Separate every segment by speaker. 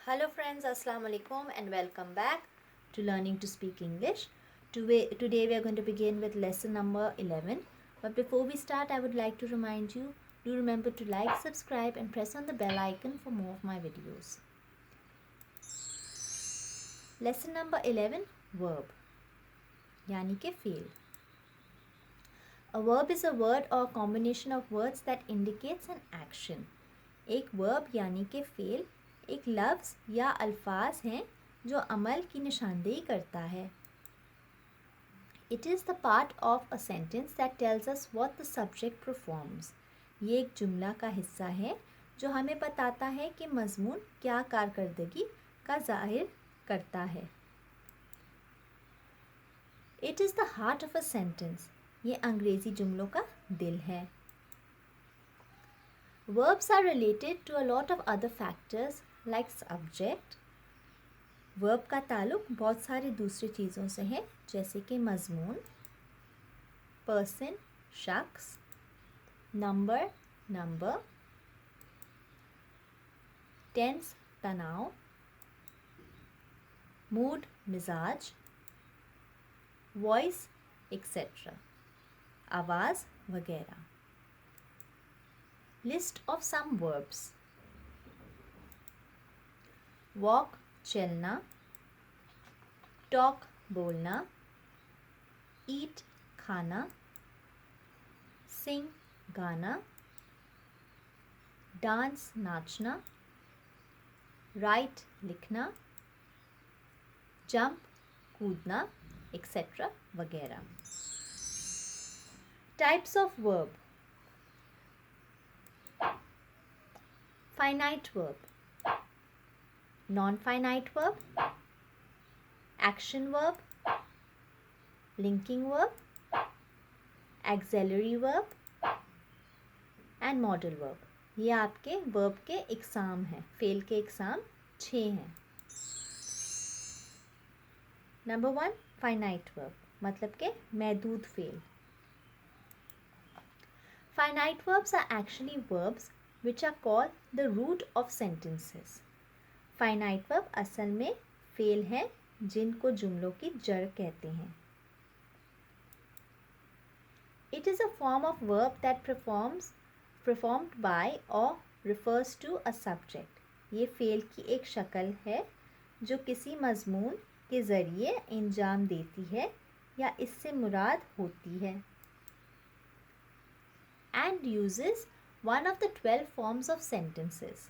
Speaker 1: Hello friends, Assalamu alaikum and welcome back to Learning to Speak English. Today we are going to begin with lesson number 11. But before we start, I would like to remind you, do remember to like, subscribe and press on the bell icon for more of my videos. Lesson number 11, verb, यानी कि fail. A verb is a word or combination of words that indicates an action. एक verb यानी कि fail एक लफ्ज़ या अल्फाज हैं जो अमल की निशानदेही करता है. It is the part of a sentence that tells us what the subject performs. ये एक जुमला का हिस्सा है जो हमें बताता है कि मज़मून क्या कारकर्दगी का ज़ाहिर करता है. It is the heart of a sentence. ये अंग्रेज़ी जुमलों का दिल है. Verbs are related to a lot of other factors like subject. Verb का ताल्लुक बहुत सारी दूसरी चीज़ों से है जैसे कि मज़मून, पर्सन शख्स, नंबर, टेंस तनाव, मूड मिजाज, वॉइस एक्सेट्रा आवाज़ वगैरह. List of some verbs. Walk चलना, टॉक बोलना, ईट खाना, सिंग गाना, डांस नाचना, राइट लिखना, जंप कूदना एक्सेट्रा वगैरह. Types of verb. Finite verb, non-finite verb, action verb, linking verb, auxiliary verb and modal verb. ये आपके verb के एग्ज़ाम हैं. फेल के एग्ज़ाम 6 हैं. नंबर 1 finite verb मतलब के महदूद fail. Finite verbs are actually verbs which are called the root of sentences. Finite verb असल में फेल हैं जिनको जुमलों की जड़ कहते हैं. It is a form of verb that performed by और रिफर्स टू अ सब्जेक्ट. ये फेल की एक शक्ल है जो किसी मजमून के ज़रिए अंजाम देती है या इससे मुराद होती है. And uses one of the 12 forms of sentences.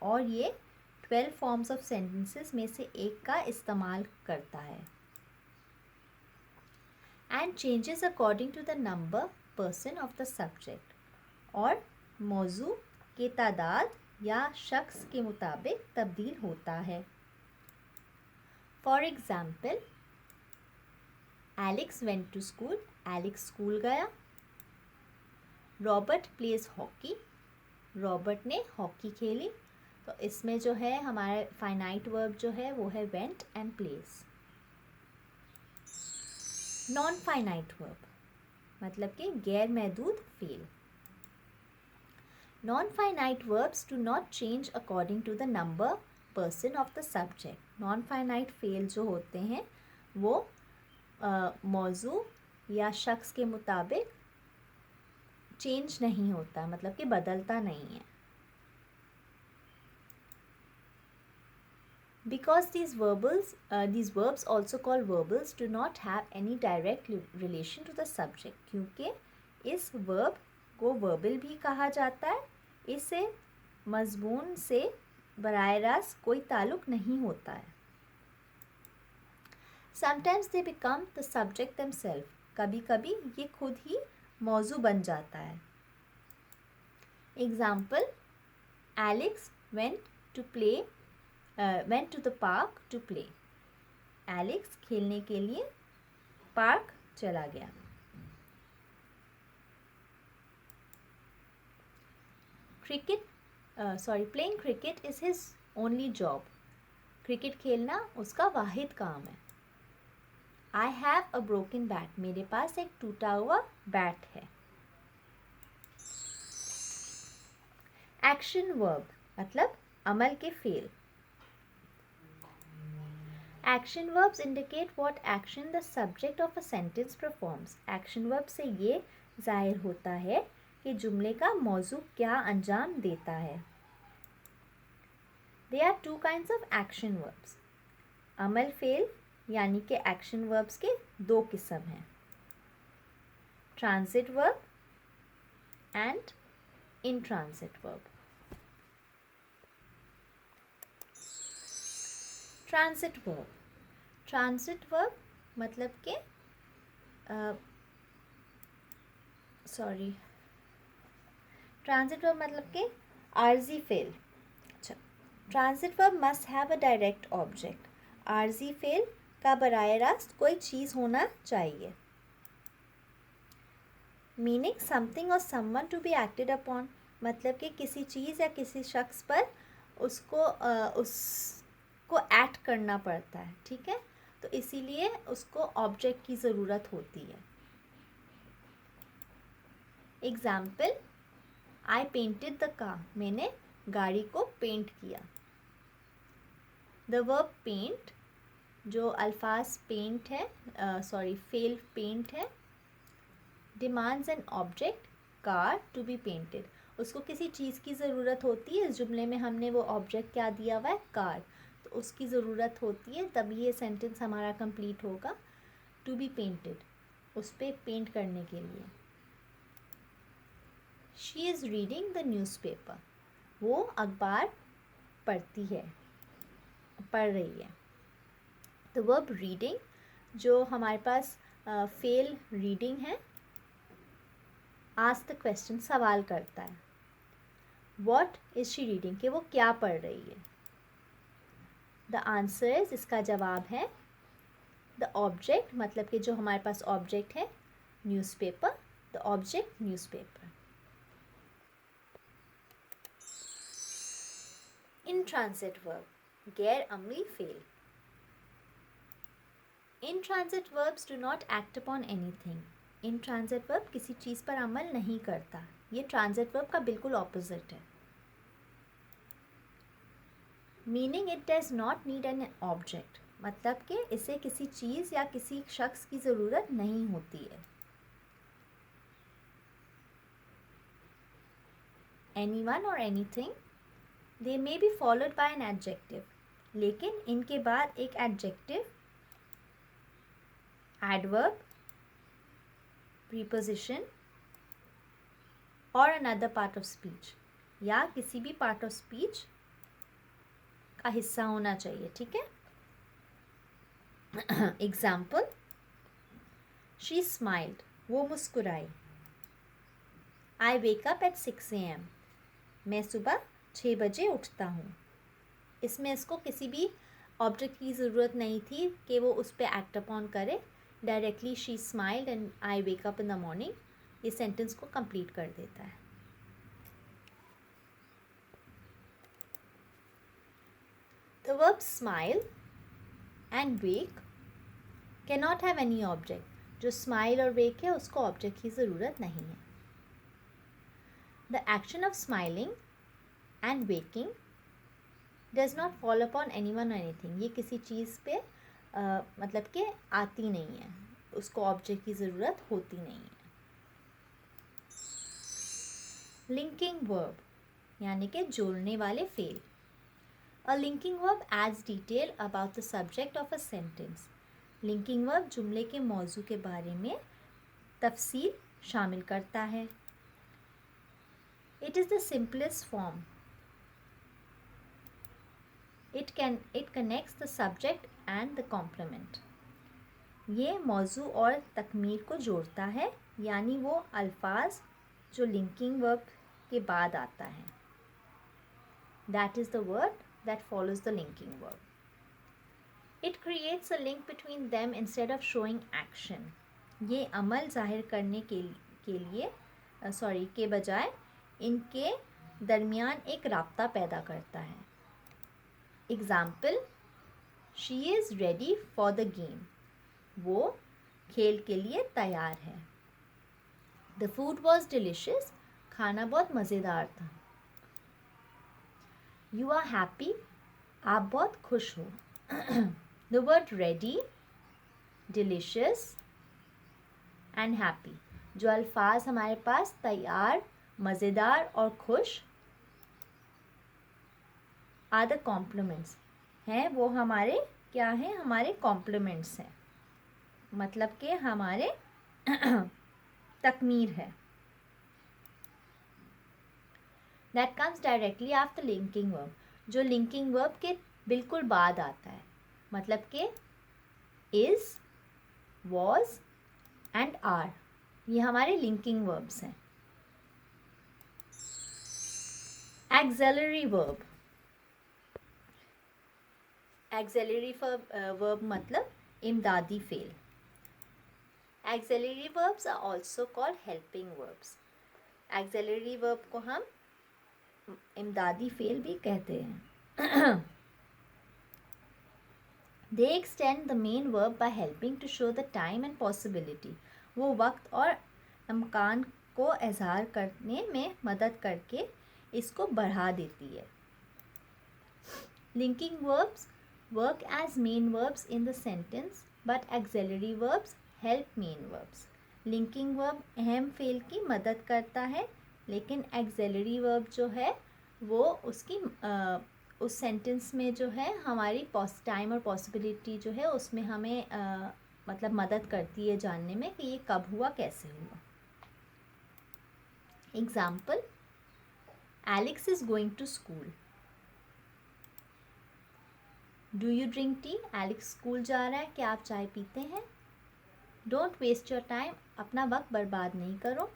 Speaker 1: और ये 12 फॉर्म्स ऑफ सेंटेंसेस में से एक का इस्तेमाल करता है. And changes according to the number person of the subject. और मौजू के तादाद या शख्स के मुताबिक तब्दील होता है. For example, Alex went to school. Alex school गया. Robert plays hockey. रॉबर्ट ने हॉकी खेली. तो इसमें जो है हमारा फाइनाइट वर्ब जो है वो है went and place. Non finite verb मतलब कि गैर महदूद फेल. Non finite verbs do not change according to the number person of the subject. Non finite फेल जो होते हैं वो मौजू या शख्स के मुताबिक चेंज नहीं होता मतलब कि बदलता नहीं है. Because these verbs also called verbals do not have any direct relation to the subject. क्योंकि इस verb को verbal भी कहा जाता है. इसे मज़मून से बराह रास्त कोई ताल्लुक़ नहीं होता है. Sometimes they become the subject themselves. कभी कभी ये खुद ही मौजू बन जाता है. Example, Alex went to the park to play. Alex खेलने के लिए पार्क चला गया. Playing cricket is his only job. Cricket खेलना उसका वाहिद काम है. I have a broken bat. मेरे पास एक टूटा हुआ बैट है. एक्शन वर्ब मतलब अमल के fail. Action verbs indicate what action the subject of a sentence performs. Action verb से ये जाहिर होता है कि जुमले का मौजू क्या अंजाम देता है. There are two kinds of action verbs. अमल फेल यानी कि एक्शन वर्ब्स के दो किस्म हैं. Transit verb and in transit verb. Transit verb. Transit verb मतलब कि ट्रांजिट वर्ब मतलब कि आर्जी फेल. अच्छा, transit verb must have a direct object. आर्जी फेल का बराह रास्त कोई चीज़ होना चाहिए. मीनिंग समथिंग और someone to be acted upon. मतलब कि किसी चीज़ या किसी शख्स पर उसको एक्ट करना पड़ता है. ठीक है, तो इसीलिए उसको ऑब्जेक्ट की ज़रूरत होती है. Example, I painted the car. मैंने गाड़ी को पेंट किया. द वर्ब पेंट जो अल्फाज पेंट है फेल पेंट है, demands an object car to be painted. उसको किसी चीज़ की ज़रूरत होती है. इस जुमले में हमने वो ऑब्जेक्ट क्या दिया हुआ है, कार. तो उसकी ज़रूरत होती है, तभी ये सेंटेंस हमारा कंप्लीट होगा. टू बी पेंटेड, उस पर पेंट करने के लिए. She is reading the newspaper. वो अखबार पढ़ रही है. द वर्ब रीडिंग जो हमारे पास फेल रीडिंग है, आस्क द क्वेश्चन सवाल करता है. व्हाट इज़ शी रीडिंग, कि वो क्या पढ़ रही है. द आंसर इज, इसका जवाब है. द ऑब्जेक्ट मतलब कि जो हमारे पास ऑब्जेक्ट है, newspaper. The object newspaper. In transit verb गैर अमली fail. In transit verbs do not act upon anything. In transit verb किसी चीज़ पर अमल नहीं करता. ये ट्रांजिट वर्ब का बिल्कुल ऑपोजिट है. Meaning it does not need an object. मतलब कि इसे किसी चीज़ या किसी शख्स की ज़रूरत नहीं होती है. एनीवन और anything, they may be followed by an adjective. लेकिन इनके बाद एक एडजेक्टिव, एडवर्ब, प्रीपोजिशन और अनदर पार्ट ऑफ स्पीच या किसी भी पार्ट ऑफ स्पीच का हिस्सा होना चाहिए. ठीक है. Example, she smiled. वो मुस्कुराई. आई वेक अप एट 6 AM. मैं सुबह 6 बजे उठता हूँ. इसमें इसको किसी भी ऑब्जेक्ट की ज़रूरत नहीं थी कि वो उस पर एक्ट अपॉन करे. Directly she smiled and I wake up in the morning, ये सेंटेंस को कंप्लीट कर देता है. The verb smile and wake cannot have any object. जो स्माइल और वेक है उसको ऑब्जेक्ट की ज़रूरत नहीं है. The action of smiling and waking does not follow upon anyone और एनीथिंग. ये किसी चीज़ पे मतलब कि आती नहीं है, उसको ऑब्जेक्ट की ज़रूरत होती नहीं है. लिंकिंग वर्ब यानी कि जोड़ने वाले फेल. A linking verb adds detail about the subject of a sentence. Linking verb जुमले के मौजू के बारे में तफसील शामिल करता है. It is the simplest form. It connects the subject and the complement. ये मौजू और तकमील को जोड़ता है, यानी वो अल्फाज जो लिंकिंग वर्ब के बाद आता है. That is the word that follows the linking verb. It creates a link between them instead of showing action. ये अमल जाहिर करने के बजाय इनके दरमियान एक राब्ता पैदा करता है. Example, she is ready for the game. वो खेल के लिए तैयार है. The food was delicious. खाना बहुत मज़ेदार था. You are happy. आप बहुत खुश हो. The word ready, delicious and happy, जो अल्फाज हमारे पास तैयार, मज़ेदार और खुश आर द कॉम्प्लीमेंट्स हैं, वो हमारे क्या हैं, हमारे कॉम्प्लीमेंट्स हैं, मतलब कि हमारे तकमीर है। That comes directly after linking verb, जो लिंकिंग वर्ब के बिल्कुल बाद आता है, मतलब कि इज़, वॉज एंड आर, ये हमारे लिंकिंग वर्ब्स हैं। एक्सेलरी वर्ब, एक्सेलरी वर्ब मतलब इमदादी फेल। Auxiliary verbs are also called helping verbs, auxiliary verb को हम इमदादी फेल भी कहते हैं। They extend the main verb by helping to show the time and possibility, वो वक्त और इम्कान को इजहार करने में मदद करके इसको बढ़ा देती है। Linking verbs work as main verbs in the sentence but auxiliary verbs help main verbs. Linking verb अहम फेल की मदद करता है, लेकिन एक्सेलरी वर्ब जो है वो उसकी उस सेंटेंस में जो है हमारी टाइम और पॉसिबिलिटी जो है उसमें हमें मतलब मदद करती है जानने में कि ये कब हुआ, कैसे हुआ। Example, Alex is going to school. Do you drink tea, Alex school जा रहा है, क्या आप चाय पीते हैं। डोंट वेस्ट योर टाइम, अपना वक्त बर्बाद नहीं करो।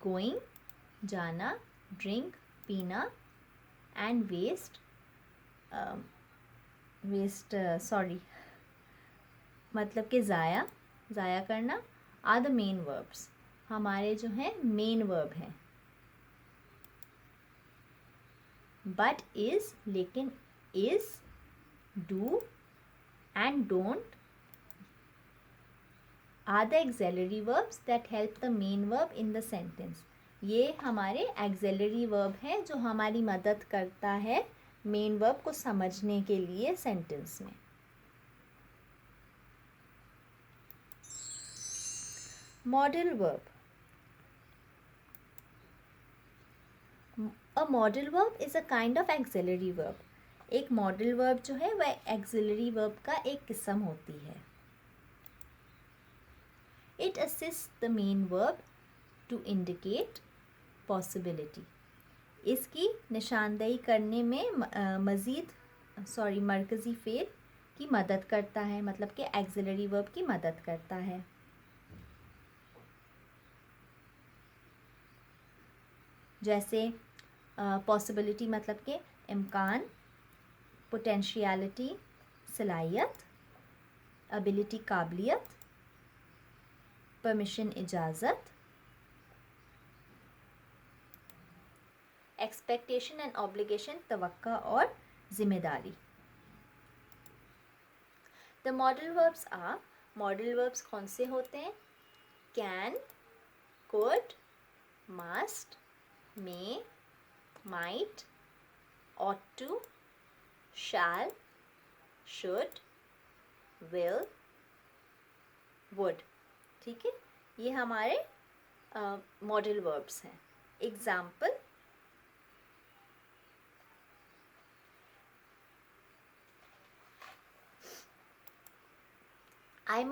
Speaker 1: गोइंग जाना, ड्रिंक पीना एंड वेस्ट सॉरी मतलब कि ज़ाया करना आर द मेन वर्ब्स, हमारे जो हैं मेन वर्ब हैं। बट इज़, लेकिन is, do and don't are the auxiliary verbs that help the main verb in the sentence, ये हमारे एक्सेलरी वर्ब हैं जो हमारी मदद करता है मेन वर्ब को समझने के लिए सेंटेंस में। Modal verb, a modal verb is a kind of auxiliary verb, एक मॉडल वर्ब जो है वह एक्सेलरी वर्ब का एक किस्म होती है। It assist the main verb to indicate possibility, इसकी निशानदेही करने में मरकज़ी फ़ेल की मदद करता है, मतलब कि एक्सिलरी वर्ब की मदद करता है। जैसे पॉसिबिलिटी मतलब कि इम्कान, पोटेंशियलिटी सलाहियत, एबिलिटी काबिलियत, परमिशन इजाज़त, एक्सपेक्टेशन एंड ऑब्लिगेशन तवक्का और जिम्मेदारी। The modal verbs are, modal verbs कौन से होते हैं? Can, could, must, may, might, ought to, shall, should, will, would। ठीक है, ये हमारे मॉडल वर्ब्स हैं। Example, they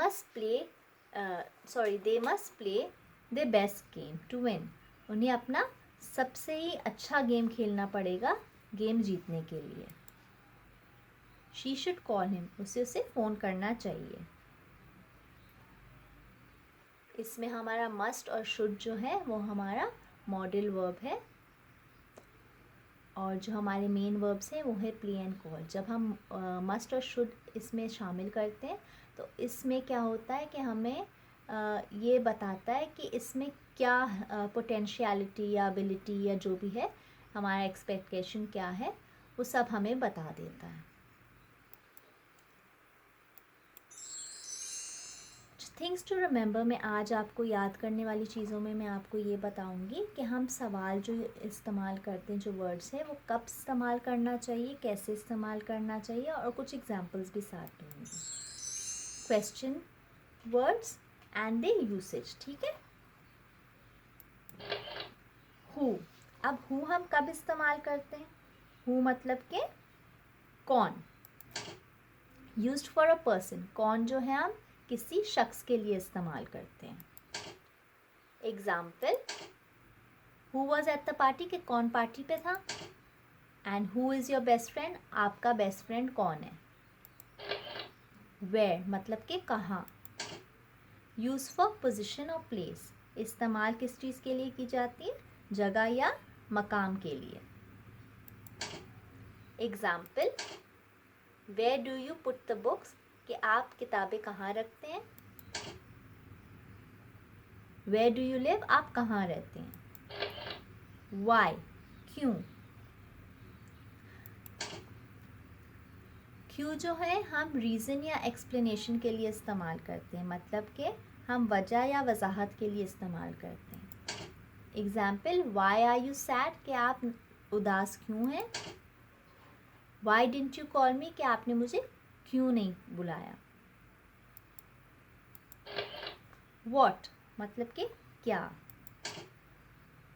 Speaker 1: must play their best game to win। उन्हें अपना सबसे ही अच्छा गेम खेलना पड़ेगा गेम जीतने के लिए। शी शुड कॉल हिम, उसे फ़ोन करना चाहिए। इसमें हमारा मस्ट और शुड जो है वो हमारा मॉडल वर्ब है, और जो हमारे मेन वर्ब्स हैं वो है प्ले एंड कॉल। जब हम मस्ट और शुड इसमें शामिल करते हैं तो इसमें क्या होता है कि हमें ये बताता है कि इसमें क्या पोटेंशियलिटी या एबिलिटी या जो भी है, हमारा एक्सपेक्टेशन क्या है, वो सब हमें बता देता है। थिंग्स टू रिमेंबर में आज आपको याद करने वाली चीज़ों में मैं आपको ये बताऊंगी कि हम सवाल जो इस्तेमाल करते हैं, जो वर्ड्स हैं, वो कब इस्तेमाल करना चाहिए, कैसे इस्तेमाल करना चाहिए, और कुछ एग्जांपल्स भी साथ दूँगी। Question words and the usage, ठीक है। हु, अब हु हम कब इस्तेमाल करते हैं? हु मतलब के कौन। यूज्ड फॉर अ पर्सन, कौन जो है हम किसी शख्स के लिए इस्तेमाल करते हैं। Example, who was at the party, कि कौन पार्टी पे था। And who is your best friend, आपका बेस्ट फ्रेंड कौन है। वेयर मतलब कि कहाँ। यूज फॉर पोजिशन और प्लेस, इस्तेमाल किस चीज़ के लिए की जाती है, जगह या मकाम के लिए। Example, where do you put the books, कि आप किताबें कहाँ रखते हैं। वेयर डू यू लिव, आप कहाँ रहते हैं। वाई, क्यों। क्यों जो है हम रीज़न या एक्सप्लेनेशन के लिए इस्तेमाल करते हैं, मतलब कि हम वजह या वजाहत के लिए इस्तेमाल करते हैं। Example, why are you sad, कि आप उदास क्यों हैं। Why didn't you call me, कि आपने मुझे क्यों नहीं बुलाया। वॉट मतलब कि क्या।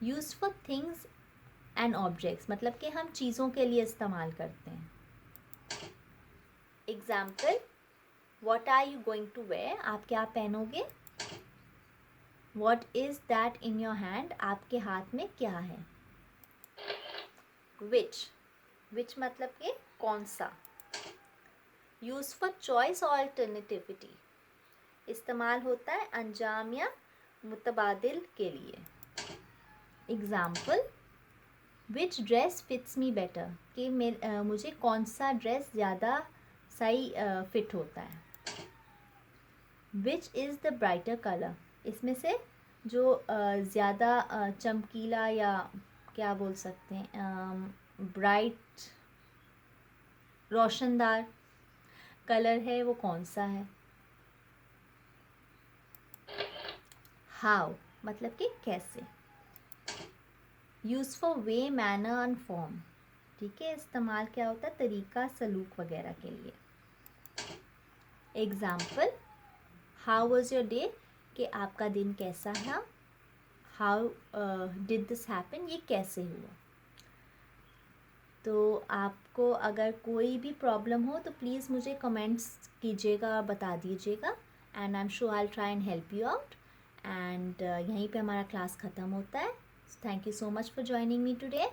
Speaker 1: Use for things and objects, मतलब कि हम चीज़ों के लिए इस्तेमाल करते हैं। Example, what are you going to wear, आप क्या पहनोगे। What is that in your hand, आपके हाथ में क्या है। विच, विच मतलब कि कौन सा। यूज फॉर चॉइस और अल्टरनेटिविटी, इस्तेमाल होता है अंजाम या मुतबादिल के लिए। एग्जाम्पल, विच ड्रेस फिट्स मी बेटर, कि मुझे कौन सा ड्रेस ज़्यादा सही फिट होता है। Which is the brighter colour, इसमें से जो ज़्यादा चमकीला या क्या बोल सकते हैं, ब्राइट रोशनदार कलर है, वो कौन सा है। हाउ मतलब कि कैसे। Use for way, manner and form, ठीक है, इस्तेमाल क्या होता है, तरीका, सलूक वगैरह के लिए। Example, how was your day, कि आपका दिन कैसा है। हाउ डिड दिस हैपन, ये कैसे हुआ। तो आपको अगर कोई भी प्रॉब्लम हो तो प्लीज़ मुझे कमेंट्स कीजिएगा, बता दीजिएगा, and I am sure I try and help you out. And यहीं पे हमारा क्लास ख़त्म होता है। Thank you so much for joining me today.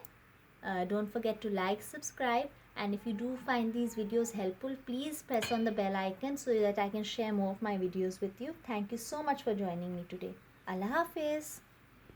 Speaker 1: Don't forget to like, subscribe, and if you do find these videos helpful, please press on the bell icon so that I can share more of my videos with you. Thank you so much for joining me today. Allah Hafiz.